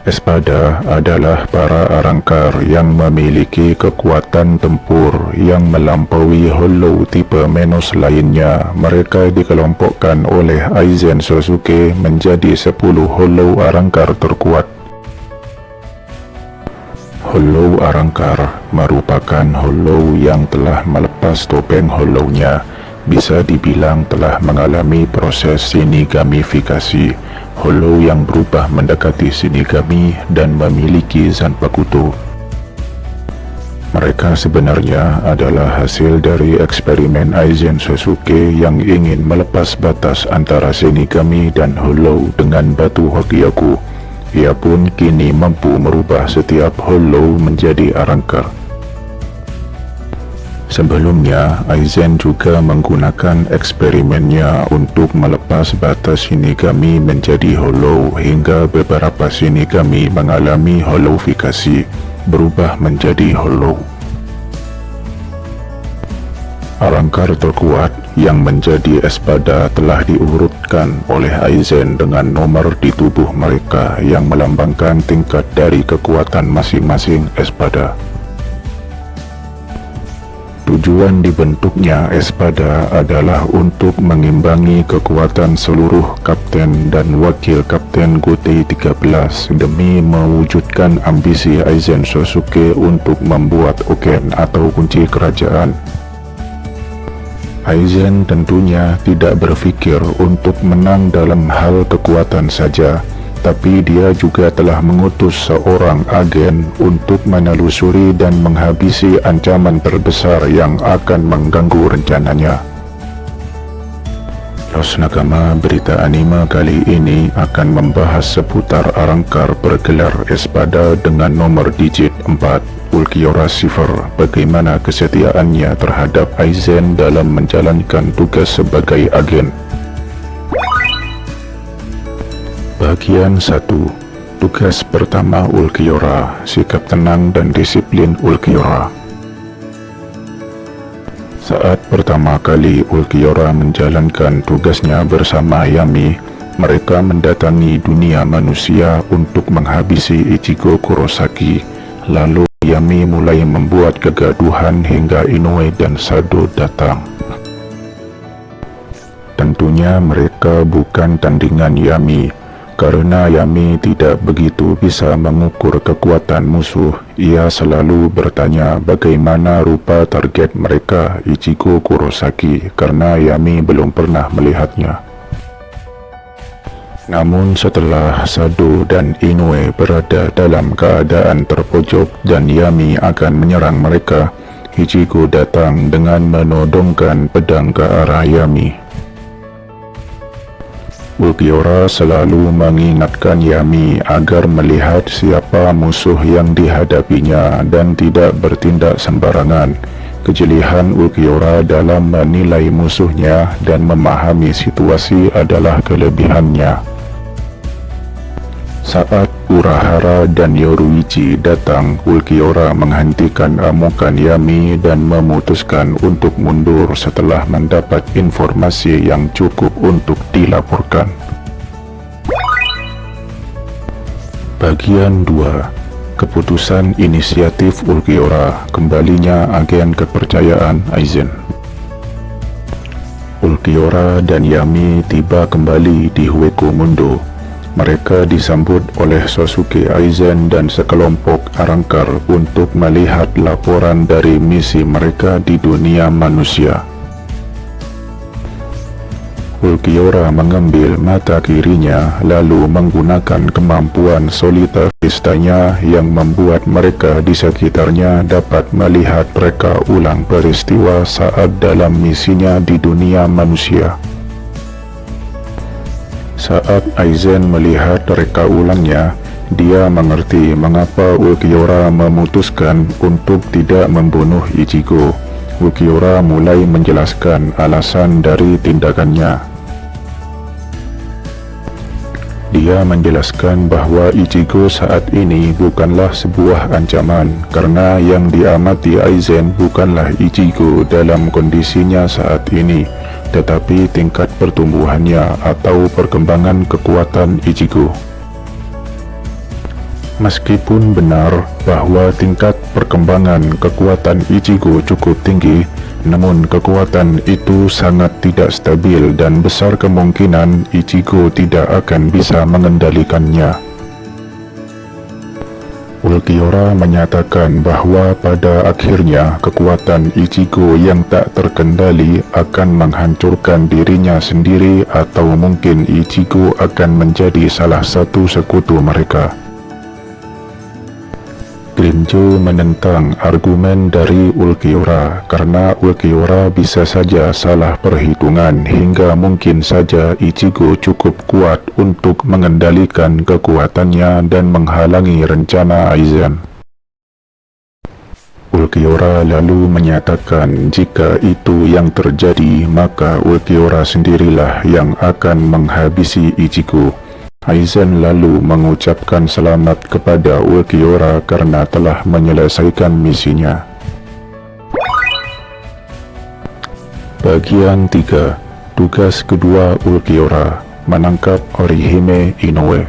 Espada adalah para arangkar yang memiliki kekuatan tempur yang melampaui Hollow tipe Menos lainnya. Mereka dikelompokkan oleh Aizen Sasuke menjadi 10 Hollow arangkar terkuat. Hollow arangkar merupakan Hollow yang telah melepas topeng Hollow-nya. Bisa dibilang telah mengalami proses shinigamifikasi. Hollow yang berubah mendekati Shinigami dan memiliki Zanpakuto. Mereka sebenarnya adalah hasil dari eksperimen Aizen Sasuke yang ingin melepas batas antara Shinigami dan Hollow dengan batu Hokyaku. Ia pun kini mampu merubah setiap Hollow menjadi arangkar. Sebelumnya, Aizen juga menggunakan eksperimennya untuk melepas batas Shinigami menjadi Hollow hingga beberapa Shinigami mengalami Hollowifikasi, berubah menjadi Hollow. Arangkar terkuat yang menjadi Espada telah diurutkan oleh Aizen dengan nomor di tubuh mereka yang melambangkan tingkat dari kekuatan masing-masing Espada. Tujuan dibentuknya Espada adalah untuk mengimbangi kekuatan seluruh kapten dan wakil kapten Gotei 13 demi mewujudkan ambisi Aizen Sasuke untuk membuat Oken atau kunci kerajaan. Aizen tentunya tidak berpikir untuk menang dalam hal kekuatan saja, tapi dia juga telah mengutus seorang agen untuk menelusuri dan menghabisi ancaman terbesar yang akan mengganggu rencananya. Lost Nakama berita anime kali ini akan membahas seputar arangkar bergelar Espada dengan nomor digit 4, Ulquiorra Cipher, bagaimana kesetiaannya terhadap Aizen dalam menjalankan tugas sebagai agen. Bagian 1. Tugas pertama Ulquiorra, sikap tenang dan disiplin Ulquiorra. Saat pertama kali Ulquiorra menjalankan tugasnya bersama Yami, mereka mendatangi dunia manusia untuk menghabisi Ichigo Kurosaki. Lalu Yami mulai membuat kegaduhan hingga Inoue dan Sado datang. Tentunya mereka bukan tandingan Yami. Karena Yami tidak begitu bisa mengukur kekuatan musuh, ia selalu bertanya bagaimana rupa target mereka, Ichigo Kurosaki, karena Yami belum pernah melihatnya. Namun setelah Sado dan Inoue berada dalam keadaan terpojok dan Yami akan menyerang mereka, Ichigo datang dengan menodongkan pedang ke arah Yami. Ulquiorra selalu mengingatkan Yami agar melihat siapa musuh yang dihadapinya dan tidak bertindak sembarangan. Kejelihan Ulquiorra dalam menilai musuhnya dan memahami situasi adalah kelebihannya. Saat Urahara dan Yoruichi datang, Ulquiorra menghentikan amukan Yami dan memutuskan untuk mundur setelah mendapat informasi yang cukup untuk dilaporkan. Bagian 2. Keputusan inisiatif Ulquiorra, kembalinya agen kepercayaan Aizen. Ulquiorra dan Yami tiba kembali di Hueco Mundo. Mereka disambut oleh Sasuke, Aizen dan sekelompok arangkar untuk melihat laporan dari misi mereka di dunia manusia. Ulquiorra mengambil mata kirinya lalu menggunakan kemampuan solitaristanya yang membuat mereka di sekitarnya dapat melihat reka ulang peristiwa saat dalam misinya di dunia manusia. Saat Aizen melihat reka ulangnya, dia mengerti mengapa Ulquiorra memutuskan untuk tidak membunuh Ichigo. Ulquiorra mulai menjelaskan alasan dari tindakannya. Dia menjelaskan bahwa Ichigo saat ini bukanlah sebuah ancaman karena yang diamati Aizen bukanlah Ichigo dalam kondisinya saat ini, tetapi tingkat pertumbuhannya atau perkembangan kekuatan Ichigo. Meskipun benar bahwa tingkat perkembangan kekuatan Ichigo cukup tinggi, namun kekuatan itu sangat tidak stabil dan besar kemungkinan Ichigo tidak akan bisa mengendalikannya. Ulquiorra menyatakan bahwa pada akhirnya kekuatan Ichigo yang tak terkendali akan menghancurkan dirinya sendiri atau mungkin Ichigo akan menjadi salah satu sekutu mereka. Grimmjow menentang argumen dari Ulquiorra karena Ulquiorra bisa saja salah perhitungan hingga mungkin saja Ichigo cukup kuat untuk mengendalikan kekuatannya dan menghalangi rencana Aizen. Ulquiorra lalu menyatakan jika itu yang terjadi maka Ulquiorra sendirilah yang akan menghabisi Ichigo. Aizen lalu mengucapkan selamat kepada Ulquiorra karena telah menyelesaikan misinya. Bagian 3. Tugas kedua Ulquiorra, menangkap Orihime Inoue.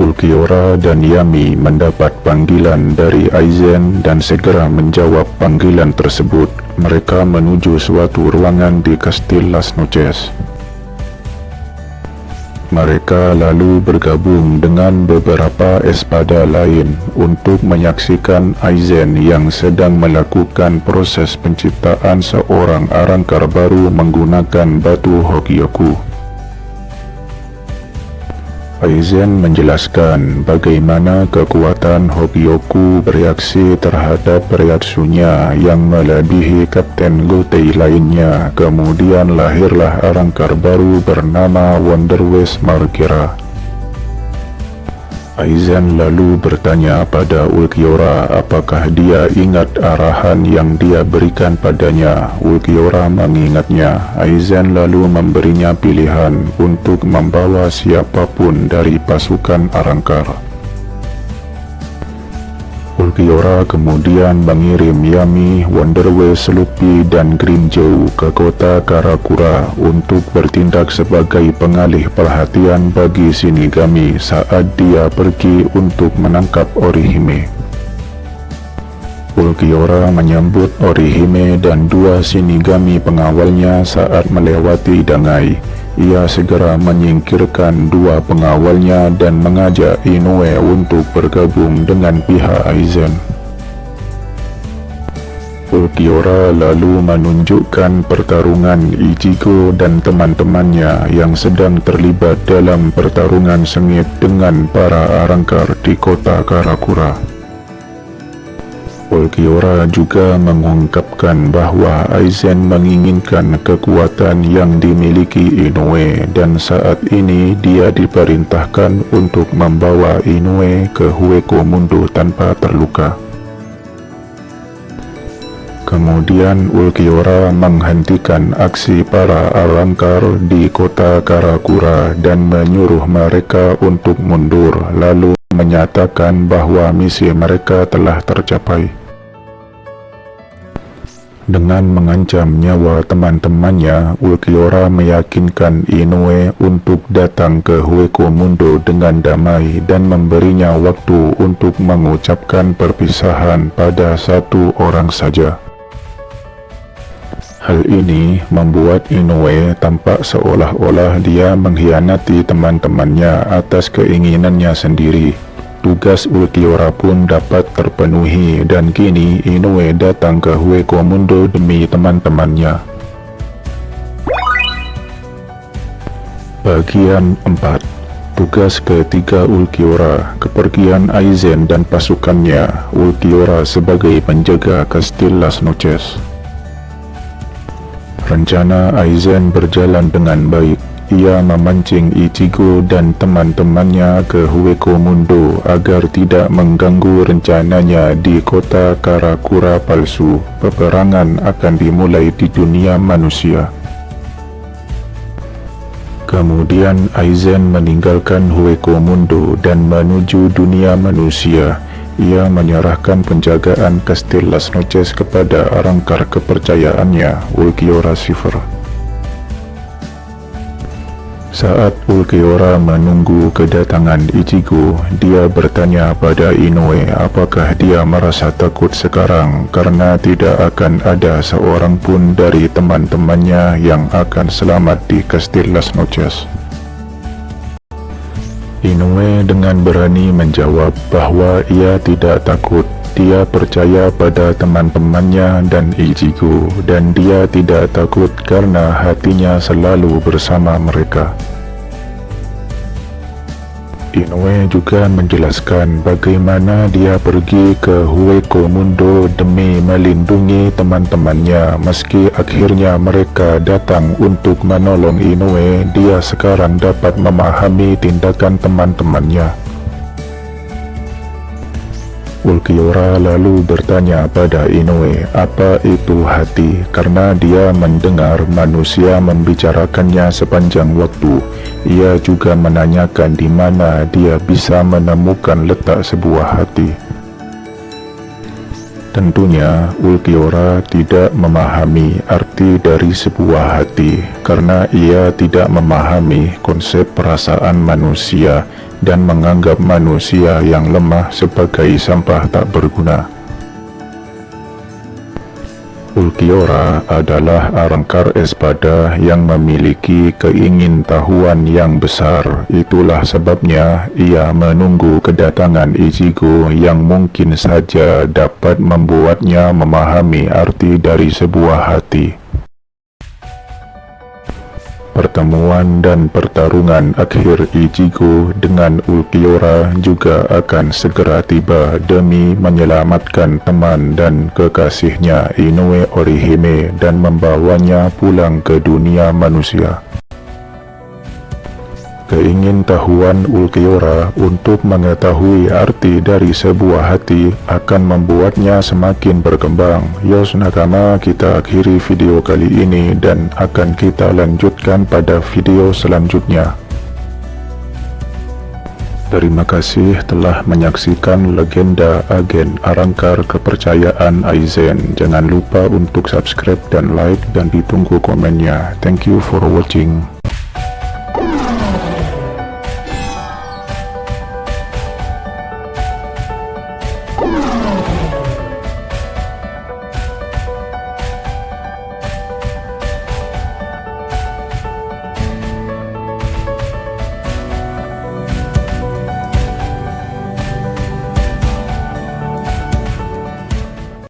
Ulquiorra dan Yami mendapat panggilan dari Aizen dan segera menjawab panggilan tersebut. Mereka menuju suatu ruangan di Kastil Las Noches. Mereka lalu bergabung dengan beberapa espada lain untuk menyaksikan Aizen yang sedang melakukan proses penciptaan seorang arangkar baru menggunakan batu Hogyoku. Aizen menjelaskan bagaimana kekuatan Hogyoku bereaksi terhadap Reiatsunya yang melebihi Kapten Gotei lainnya. Kemudian lahirlah arangkar baru bernama Wonderwest Margera. Aizen lalu bertanya pada Ulquiorra apakah dia ingat arahan yang dia berikan padanya. Ulquiorra mengingatnya. Aizen lalu memberinya pilihan untuk membawa siapapun dari pasukan arangkar. Ulquiorra kemudian mengirim Yami, Wonderwest, Luffy, dan Grimmjow ke kota Karakura untuk bertindak sebagai pengalih perhatian bagi Shinigami saat dia pergi untuk menangkap Orihime. Ulquiorra menyambut Orihime dan dua Shinigami pengawalnya saat melewati Dangai. Ia segera menyingkirkan dua pengawalnya dan mengajak Inoue untuk bergabung dengan pihak Aizen. Ulquiorra lalu menunjukkan pertarungan Ichigo dan teman-temannya yang sedang terlibat dalam pertarungan sengit dengan para arangkar di kota Karakura. Ulquiorra juga mengungkapkan bahwa Aizen menginginkan kekuatan yang dimiliki Inoue dan saat ini dia diperintahkan untuk membawa Inoue ke Hueco Mundo tanpa terluka. Kemudian Ulquiorra menghentikan aksi para arangkar di kota Karakura dan menyuruh mereka untuk mundur, lalu menyatakan bahwa misi mereka telah tercapai. Dengan mengancam nyawa teman-temannya, Ulquiorra meyakinkan Inoue untuk datang ke Hueco Mundo dengan damai dan memberinya waktu untuk mengucapkan perpisahan pada satu orang saja. Hal ini membuat Inoue tampak seolah-olah dia mengkhianati teman-temannya atas keinginannya sendiri. Tugas Ulquiorra pun dapat terpenuhi dan kini Inoue datang ke Hueco Mundo demi teman-temannya. Bagian 4. Tugas ketiga Ulquiorra, kepergian Aizen dan pasukannya. Ulquiorra sebagai penjaga Kastil Las Noches. Rencana Aizen berjalan dengan baik. ia memancing Ichigo dan teman-temannya ke Hueco Mundo agar tidak mengganggu rencananya di kota Karakura palsu. Peperangan akan dimulai di dunia manusia. Kemudian Aizen meninggalkan Hueco Mundo dan menuju dunia manusia. Ia menyerahkan penjagaan Kastil Las Noches kepada arangkar kepercayaannya, Ulquiorra Seifer. Saat Ulquiorra menunggu kedatangan Ichigo, dia bertanya pada Inoue apakah dia merasa takut sekarang karena tidak akan ada seorang pun dari teman-temannya yang akan selamat di Kastil Las Noches. Inoue dengan berani menjawab bahwa ia tidak takut. Dia percaya pada teman-temannya dan Ichigo, dan dia tidak takut karena hatinya selalu bersama mereka. Inoue juga menjelaskan bagaimana dia pergi ke Hueco Mundo demi melindungi teman-temannya. Meski akhirnya mereka datang untuk menolong Inoue, dia sekarang dapat memahami tindakan teman-temannya. Ulquiorra lalu bertanya pada Inoue apa itu hati, karena dia mendengar manusia membicarakannya sepanjang waktu. Ia juga menanyakan di mana dia bisa menemukan letak sebuah hati. Tentunya Ulquiorra tidak memahami arti dari sebuah hati karena ia tidak memahami konsep perasaan manusia dan menganggap manusia yang lemah sebagai sampah tak berguna. Ulquiorra adalah arangkar Espada yang memiliki keingintahuan yang besar. Itulah sebabnya ia menunggu kedatangan Ichigo yang mungkin saja dapat membuatnya memahami arti dari sebuah hati. Pertemuan dan pertarungan akhir Ichigo dengan Ulquiorra juga akan segera tiba demi menyelamatkan teman dan kekasihnya Inoue Orihime dan membawanya pulang ke dunia manusia. Keingintahuan Ulquiorra untuk mengetahui arti dari sebuah hati akan membuatnya semakin berkembang. Yos nakama, kita akhiri video kali ini dan akan kita lanjutkan pada video selanjutnya. Terima kasih telah menyaksikan legenda agen arangkar kepercayaan Aizen. Jangan lupa untuk subscribe dan like dan ditunggu komennya. Thank you for watching.